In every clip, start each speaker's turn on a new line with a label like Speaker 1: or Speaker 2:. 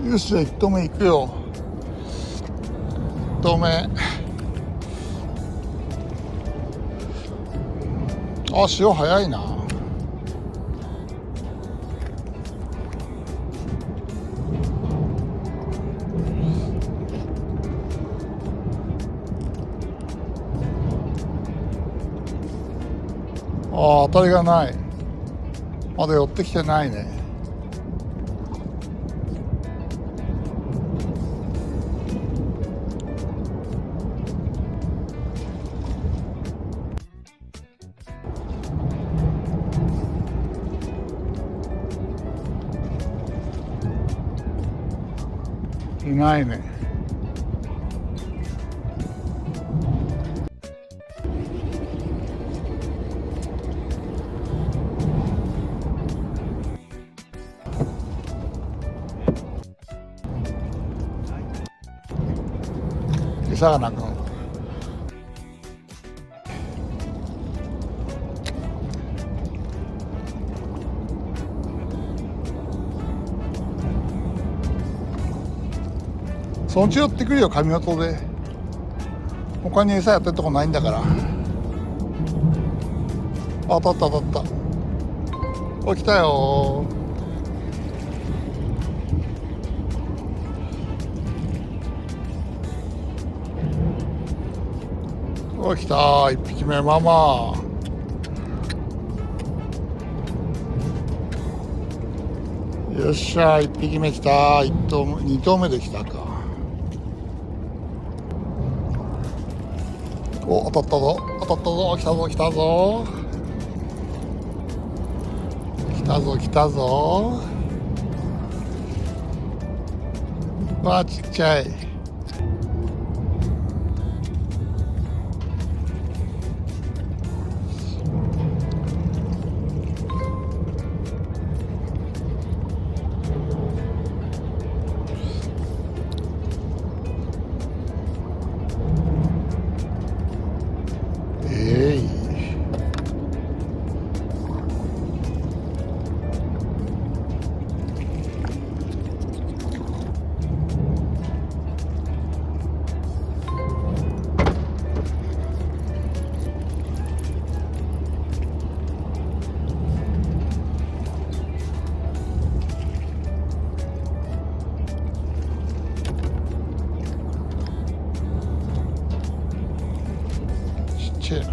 Speaker 1: よし、じゃあ1投目いくよ。1投目。あ、潮早いな。あ、当たりがない。まだ寄ってきてないね。いないね。餌がなくなる。そのうち寄ってくるよ、神音で。他に餌やってるとこないんだから。あ、当たった当たった。起きたよ。起きた。1匹目ママ。よっしゃ、1匹目来た。2頭目で来たか。お、当たったぞ当たったぞ。来たぞ来たぞ来たぞ来たぞ。わあ、ちっちゃい。ちゃいな。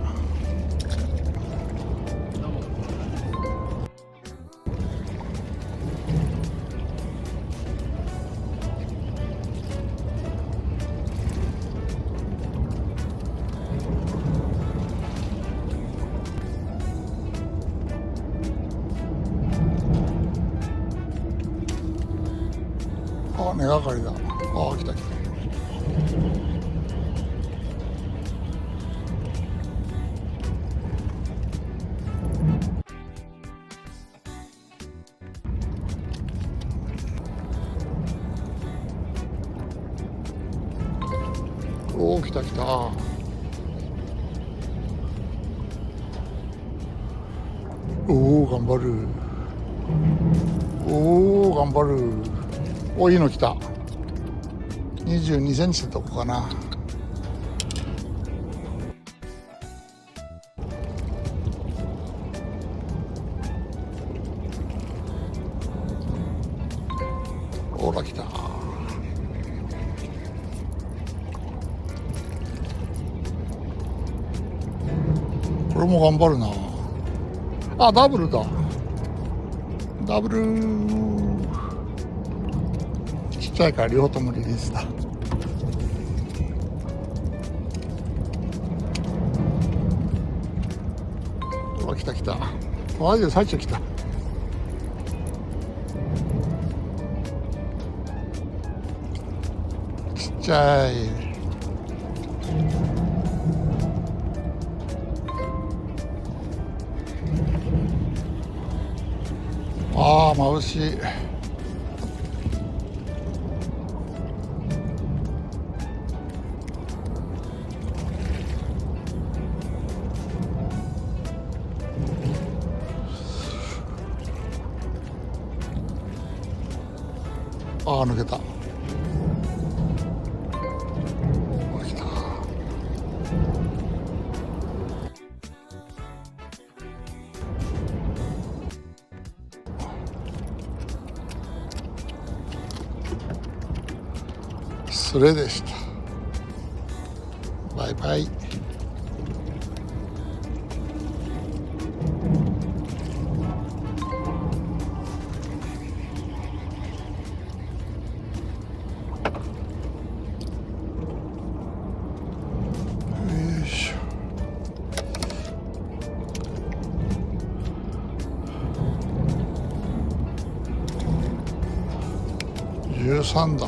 Speaker 1: あ、根がかりだ。あ、来た来た。おお、来た来た。おお、頑張る。おお、頑張る。お、いいの来た。22センチってとこかな。ほら来た。これも頑張るな。あ、ダブルだ。ダブル。ちっちゃいから両方ともリリースだ。来た来た。マジで最初来た。ちっちゃい。ああ、眩しい。ああ抜けた。来た。スレでした。バイバイ。13だ。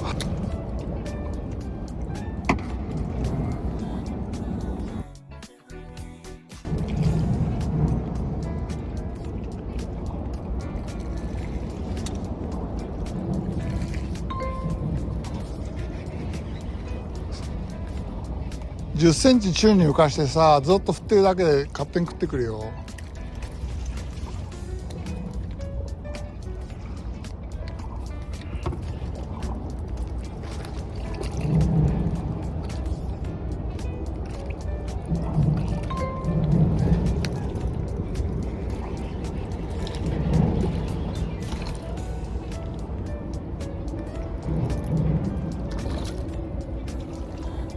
Speaker 1: 10センチ宙に浮かしてさ、ずっと振ってるだけで勝手に食ってくるよ。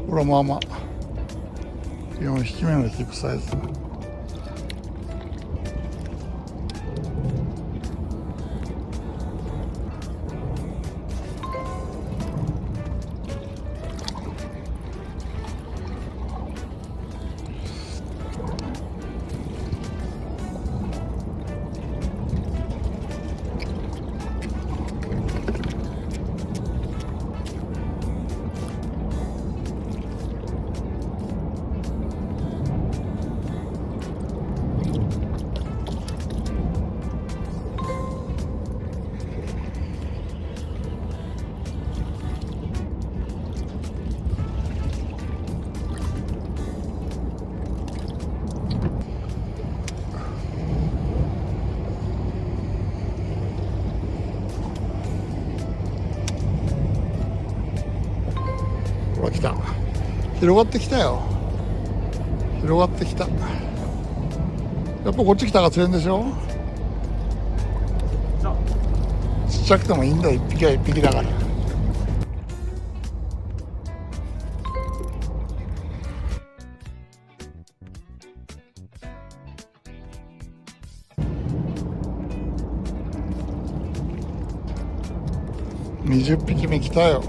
Speaker 1: これまあまあ4匹目のヒップサイズ。ほら来た。広がってきたよ。広がってきた。やっぱこっち来たから釣れんでしょ。ちっちゃくてもいいんだよ、1匹は1匹だから。20匹目来たよ。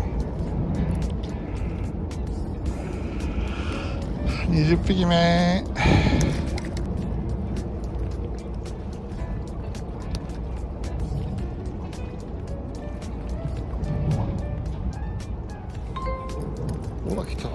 Speaker 1: 20匹目。ほら来た。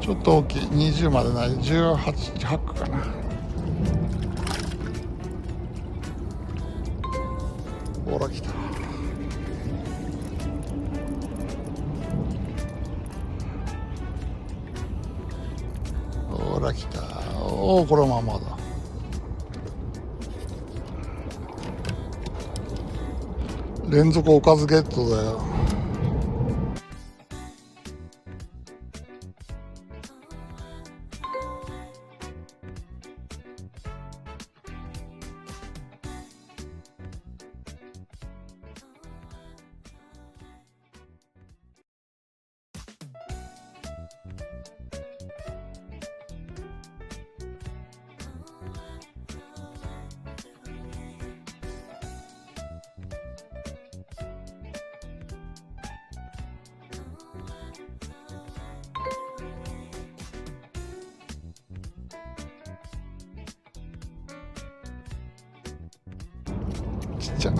Speaker 1: ちょっと大きい。20までない。18かな。ほら来た。ほら来た。おお、これままだ。連続おかずゲットだよ。ちっちゃ。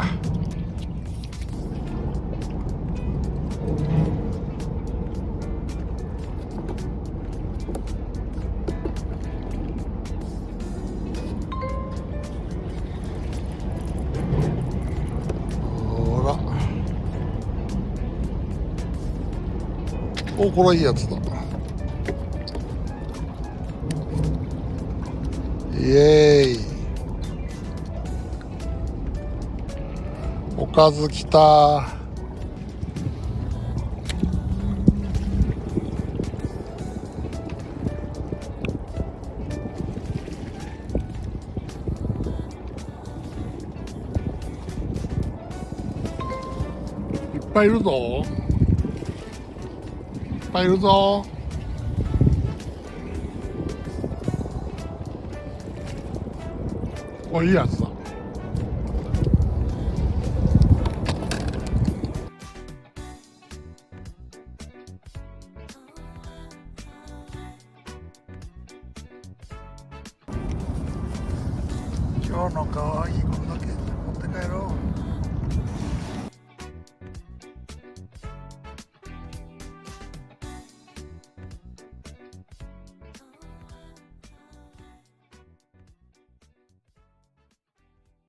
Speaker 1: お、これはいいやつだ。イエーイ。おかずきた。いっぱいいるぞ。いっぱいいるぞ。これいいやつだ。今日のかわいい子だけ。